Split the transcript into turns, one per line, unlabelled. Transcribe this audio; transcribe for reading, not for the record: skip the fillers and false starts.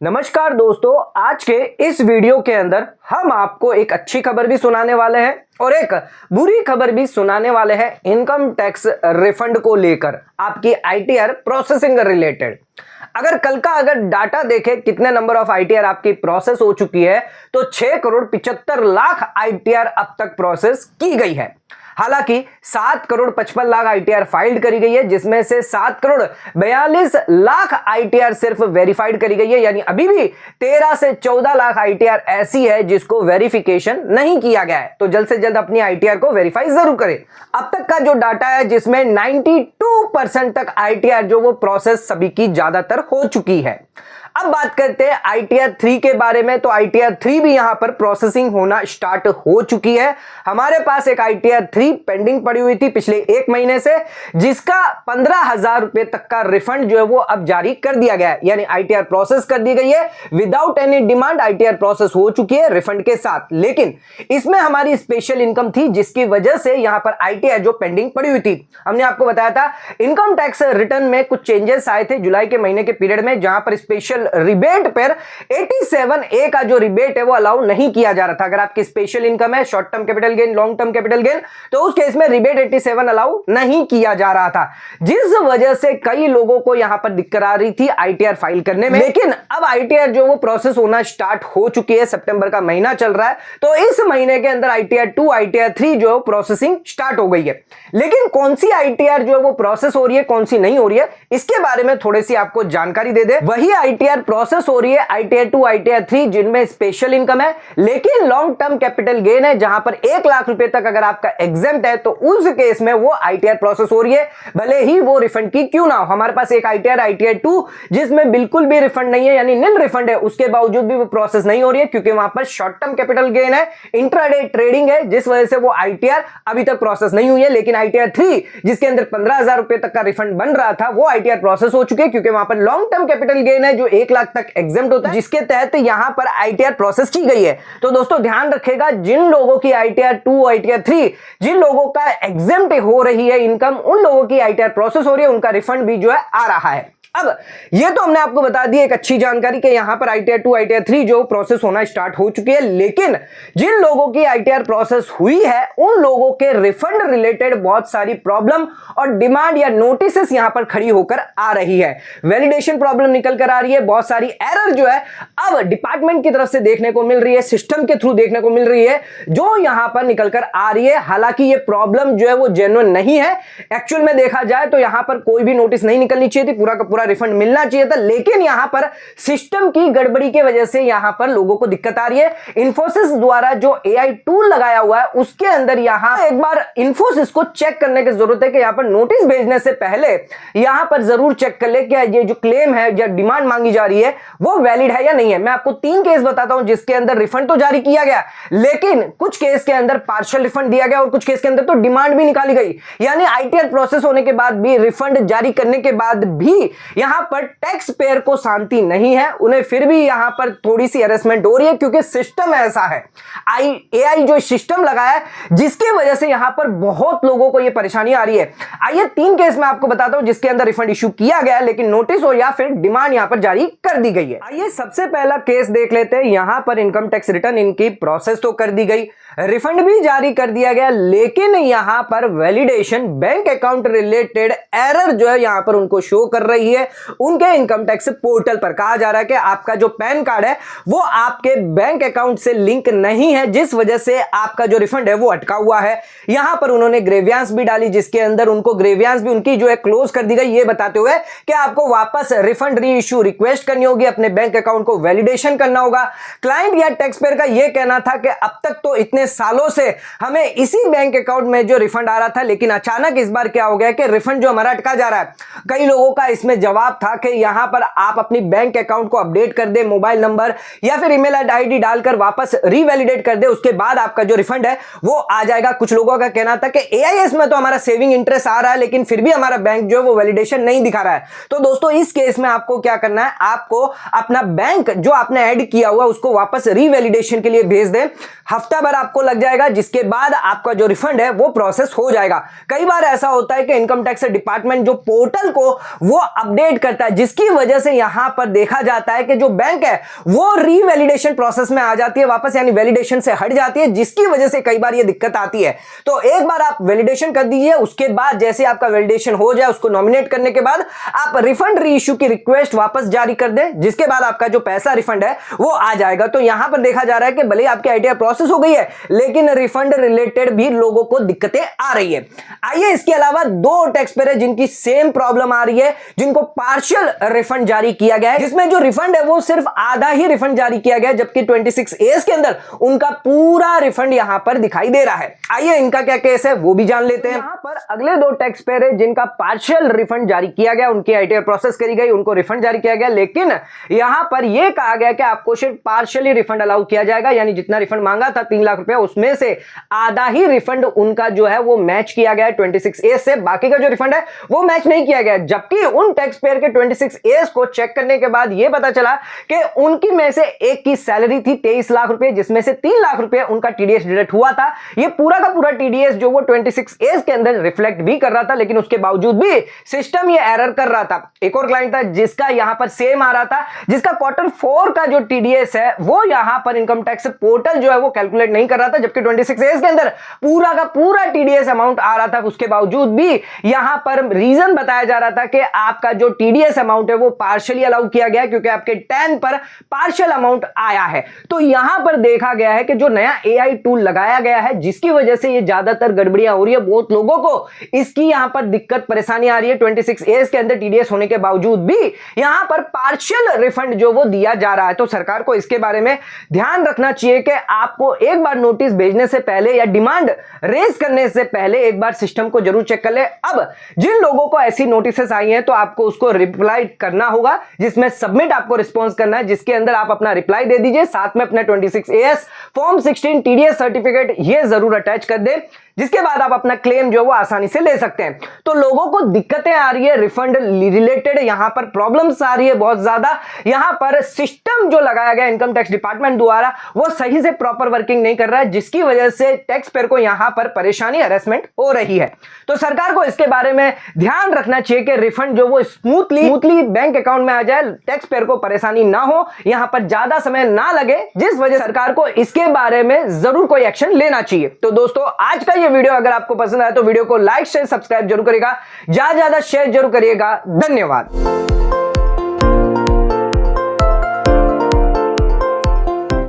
नमस्कार दोस्तों, आज के इस वीडियो के अंदर हम आपको एक अच्छी खबर भी सुनाने वाले हैं और एक बुरी खबर भी सुनाने वाले हैं इनकम टैक्स रिफंड को लेकर, आपकी आईटीआर प्रोसेसिंग रिलेटेड। अगर कल का डाटा देखें कितने नंबर ऑफ आईटीआर आपकी प्रोसेस हो चुकी है तो 6,75,00,000 आईटीआर अब तक प्रोसेस की गई है। हालांकि 7,55,00,000 आईटीआर फाइल्ड करी गई है, जिसमें से 7,42,00,000 आईटीआर सिर्फ वेरीफाइड करी गई है, यानी अभी भी 13 से 14 लाख आईटीआर ऐसी है जिसको वेरिफिकेशन नहीं किया गया है। तो जल्द से जल्द अपनी आईटीआर को वेरीफाई जरूर करें। अब तक का जो डाटा है जिसमें 92% तक आईटीआर जो वो प्रोसेस सभी की ज्यादातर हो चुकी है। अब बात करते हैं आईटीआर 3 के बारे में। तो आईटीआर 3 भी यहां पर प्रोसेसिंग होना स्टार्ट हो चुकी है। हमारे पास एक आईटीआर 3 पेंडिंग पड़ी हुई थी पिछले 1 महीने से, जिसका 15,000 रुपए तक का रिफंड जो है वो अब जारी कर दिया गया है, यानी आईटीआर प्रोसेस कर दी गई है without any demand. ITR process हो चुकी है रिफंड के साथ, लेकिन इसमें हमारी स्पेशल इनकम थी जिसकी वजह से यहां पर आईटीआर जो पेंडिंग पड़ी हुई थी। हमने आपको बताया था इनकम टैक्स रिटर्न में कुछ चेंजेस आए थे जुलाई के महीने के पीरियड में, जहां पर स्पेशल रिबेट पर 87A का जो रिबेट है वो अलाउ नहीं किया जा रहा था। अगर आपकी स्पेशल इनकम है, short term capital gain, long term capital gain, तो उस केस में रिबेट 87 अलाउ नहीं किया जा रहा था, जिस वजह से कई लोगों को यहां पर दिक्कत आ रही थी आईटीआर फाइल करने में। लेकिन अब आईटीआर जो वो प्रोसेस होना स्टार्ट हो चुकी है, सितंबर का महीना चल रहा है, तो इस महीने के अंदर आईटीआर 2, आईटीआर 3 जो प्रोसेसिंग स्टार्ट हो गई है। लेकिन कौन सी आईटीआर जो है वो प्रोसेस हो रही है, कौन सी नहीं हो रही है, इसके बारे में थोड़ी सी आपको जानकारी दे दे। वही आईटीआर प्रोसेस हो रही है आईटीआर 2, आईटीआर 3 जिनमें स्पेशल इनकम है लेकिन लॉन्ग टर्म कैपिटल गेन है, जहां पर 1 लाख रुपए तक अगर आपका एग्जेम्प्ट है तो उस केस में वो आईटीआर प्रोसेस हो रही है, भले ही वो रिफंड की क्यों ना हो। हमारे पास एक आईटीआर 2 जिसमें बिल्कुल भी रिफंड नहीं है, यानी निल रिफंड है, उसके बावजूद भी वो प्रोसेस नहीं हो रही है क्योंकि वहां पर शॉर्ट टर्म कैपिटल गेन है, इंट्राडे ट्रेडिंग है, जिस वजह से वो आईटीआर अभी तक प्रोसेस नहीं हुई है। लेकिन आईटीआर 3 जिसके अंदर 15,000 रुपए तक का रिफंड बन रहा था वो आईटीआर प्रोसेस हो चुके हैं, क्योंकि वहां पर लॉन्ग टर्म कैपिटल गेन है जो 1 लाख तक एग्जेम्प्ट होता है, जिसके तहत यहां पर आईटीआर प्रोसेस की गई है। तो दोस्तों ध्यान रखिएगा, जिन लोगों की आईटीआर 2, आईटीआर 3, जिन लोगों का एग्जेम्प्ट हो रही है इनकम, उन लोगों की आईटीआर प्रोसेस हो रही है, उनका रिफंड भी जो है आ रहा है। अब ये तो हमने आपको बता दी एक अच्छी जानकारी कि यहां पर आईटीआर 2, आईटीआर 3 जो प्रोसेस होना स्टार्ट हो चुकी है, लेकिन जिन लोगों की आईटीआर प्रोसेस हुई है उन लोगों के रिफंड रिलेटेड बहुत सारी प्रॉब्लम और डिमांड या नोटिसेस यहां पर खड़ी होकर आ रही है। वैलिडेशन प्रॉब्लम निकल कर आ रही है, बहुत सारी एरर जो है अब डिपार्टमेंट की तरफ से देखने को मिल रही है, सिस्टम के थ्रू देखने को मिल रही है, जो यहां पर निकल कर आ रही है। हालांकि ये प्रॉब्लम जो है वो जेन्युइन नहीं है, एक्चुअल में देखा जाए तो यहां पर कोई भी नोटिस नहीं निकलनी चाहिए थी, पूरा का पूरा रिफंड मिलना चाहिए था, लेकिन यहां पर सिस्टम की गड़बड़ी की वजह से यहां पर लोगों को दिक्कत आ रही है। इन्फोसिस द्वारा जो एआई टूल लगाया हुआ है उसके अंदर यहां एक बार इन्फोसिस को चेक करने की जरूरत है कि यहां पर नोटिस भेजने से पहले यहां पर जरूर चेक कर ले कि ये जो क्लेम है या डिमांड मांगी जा रही है वो वैलिड है या नहीं है। मैं आपको 3 केस बताता हूं जिसके अंदर रिफंड तो जारी किया गया, लेकिन कुछ केस के अंदर पार्शियल रिफंड दिया गया और कुछ केस के अंदर तो डिमांड भी निकाली गई, यानी आईटीआर प्रोसेस होने के बाद भी, रिफंड जारी करने के बाद भी यहां पर टैक्स पेयर को शांति नहीं है, उन्हें फिर भी यहां पर थोड़ी सी हैरेसमेंट हो रही है क्योंकि सिस्टम ऐसा है, एआई जो सिस्टम लगाया है जिसकी वजह से यहां पर बहुत लोगों को यह परेशानी आ रही है। आइए 3 केस मैं आपको बताता हूं जिसके अंदर रिफंड इश्यू किया गया लेकिन नोटिस हो या फिर डिमांड यहां पर जारी कर दी गई है। आइए सबसे पहला केस देख लेते हैं। यहां पर इनकम टैक्स रिटर्न इनकी प्रोसेस तो कर दी गई, रिफंड भी जारी कर दिया गया, लेकिन यहां पर validation bank account related error जो है यहां पर उनको शो कर रही है उनके इनकम टैक्स पोर्टल पर। कहा जा रहा है कि आपका जो पैन कार्ड है वो आपके बैंक अकाउंट से लिंक नहीं है, जिस वजह से आपका जो रिफंड है वो अटका हुआ है। यहां पर उन्होंने ग्रेवियांस भी डाली जिसके अंदर उनको ग्रेवियांस भी उनकी जो है क्लोज कर दी गई, ये बताते हुए कि आपको वापस रिफंड री इश्यू रिक्वेस्ट करनी होगी, अपने बैंक अकाउंट को वैलिडेशन करना होगा। क्लाइंट या टैक्स पेयर का यह कहना था कि अब तक तो इतने सालों से हमें इसी बैंक अकाउंट में जो रिफंड आ रहा था, लेकिन अचानक इस बार क्या हो गया कि रिफंड जो हमारा अटका जा रहा है। कई लोगों का इसमें जवाब था कि यहां पर आप अपनी बैंक अकाउंट को अपडेट कर दे, मोबाइल नंबर या फिर ईमेल आईडी डालकर वापस रीवैलिडेट कर दे, उसके बाद आपका जो रिफंड है वो आ जाएगा। कुछ लोगों का कहना था कि एआईएस में तो हमारा सेविंग इंटरेस्ट आ रहा है लेकिन फिर भी हमारा बैंक जो है वो वैलिडेशन नहीं दिखा रहा है। तो दोस्तों इस केस में आपको क्या करना है, आपको अपना बैंक जो आपने ऐड किया हुआ उसको वापस रीवैलिडेशन के लिए भेज दें। हफ्ता भर आपको लग जाएगा, जिसके बाद आपका जो रिफंड है वो प्रोसेस हो जाएगा। कई बार ऐसा होता है कि इनकम टैक्स डिपार्टमेंट जो पोर्टल को वो अपडेट करता है, जिसकी वजह से यहां पर देखा जाता है कि जो बैंक है वो रीवैलिडेशन प्रोसेस में आ जाती है वापस, यानी वैलिडेशन से हट जाती है, जिसकी वजह से कई बार ये दिक्कत आती है। तो एक बार आप वैलिडेशन कर दीजिए, उसके बाद जैसे आपका वैलिडेशन हो जाए उसको नॉमिनेट करने के बाद आप रिफंड री इश्यू की रिक्वेस्ट वापस जारी कर दें, जिसके बाद आपका जो पैसा रिफंड है वो आ जाएगा। तो यहां पर देखा जा रहा है कि भले आपकी आईटीआर प्रोसेस हो गई है लेकिन रिफंड रिलेटेड भी लोगों को दिक्कतें आ रही है। आइए इसके अलावा दो टैक्स पेयर है जिनकी सेम प्रॉब्लम आ रही है, जिनको पार्शियल रिफंड जारी किया गया है, जिसमें जो रिफंड है वो सिर्फ आधा ही रिफंड जारी किया गया है, जबकि 26A के अंदर उनका पूरा रिफंड यहां पर दिखाई दे रहा है। आइए इनका क्या केस है वो भी जान लेते हैं। यहां पर अगले दो टैक्स पेयर है जिनका पार्शियल रिफंड जारी किया गया, उनकी आईटीआर प्रोसेस करी गई, उनको रिफंड जारी किया गया, लेकिन यहां पर यह कहा गया कि आपको सिर्फ पार्शियली रिफंड अलाउ किया जाएगा, यानी जितना रिफंड मांगा था 3 लाख रुपए उसमें से आधा ही रिफंड उनका जो है वो मैच किया गया है 26A से, बाकी का जो रिफंड है वो मैच नहीं किया गया। जबकि उन टैक्स पेयर के 26A को चेक करने के बाद यह पता चला कि उनकी में से एक की सैलरी थी 23 लाख रुपए, जिसमें से 3 लाख रुपए उनका टीडीएस डिडक्ट हुआ था। ये पूरा का पूरा टीडीएस जो वो 26A के अंदर रिफ्लेक्ट भी कर रहा था, लेकिन उसके बावजूद भी सिस्टम ये एरर कर रहा था। एक और क्लाइंट था जिसका यहां पर सेम आ रहा था, जिसका Q4 का जो टीडीएस है वो यहां पर इनकम टैक्स पोर्टल जो है वो कैलकुलेट नहीं कर रहा था, जबकि 26A के अंदर पूरा का पूरा टीडीएस अमाउंट आ रहा था। उसके बावजूद भी यहां पर रीजन बताया जा रहा था कि आपका जो टीडीएस अमाउंट है वो पार्शियली अलाउ किया गया क्योंकि आपके 10 पर पार्शियल अमाउंट आया है। तो यहां पर देखा गया है कि जो नया एआई टूल लगाया गया है जिसकी वजह से ये ज्यादातर गड़बड़ियां हो रही है, बहुत लोगों को इसकी यहां पर दिक्कत परेशानी आ रही है। 26A के अंदर टीडीएस होने के बावजूद भी यहां पर पार्शियल रिफंड जो वो दिया जा रहा है। तो सरकार को इसके बारे में ध्यान रखना चाहिए कि आपको एक बार नोटिस भेजने से पहले या डिमांड रेज करने से पहले एक बार सिस्टम को जरूर चेक कर ले। अब जिन लोगों को ऐसी नोटिसेस आई हैं तो आपको उसको रिप्लाई करना होगा, जिसमें सबमिट आपको रिस्पॉन्स करना है, जिसके अंदर आप अपना रिप्लाई दे दीजिए, साथ में अपना 26AS फॉर्म 16 टीडीएस सर्टिफिकेट ये जरूर अटैच कर दे, जिसके बाद आप अपना क्लेम जो वो आसानी से ले सकते हैं। तो लोगों को दिक्कतें आ रही है रिफंड रिलेटेड, यहां पर प्रॉब्लम्स आ रही है बहुत ज्यादा। यहां पर सिस्टम जो लगाया गया इनकम टैक्स डिपार्टमेंट द्वारा वो सही से प्रॉपर वर्किंग नहीं कर रहा है, जिसकी वजह से टैक्स पेयर को यहां पर परेशानी हरेसमेंट हो रही है। तो सरकार को इसके बारे में ध्यान रखना चाहिए कि रिफंड जो वो स्मूथली बैंक अकाउंट में आ जाए, टैक्स पेयर को परेशानी ना हो, यहां पर ज्यादा समय ना लगे, जिस वजह सरकार को इसके बारे में जरूर कोई एक्शन लेना चाहिए। तो दोस्तों आज का वीडियो अगर आपको पसंद आया तो वीडियो को लाइक शेयर सब्सक्राइब जरूर करिएगा, ज्यादा शेयर जरूर करिएगा। धन्यवाद।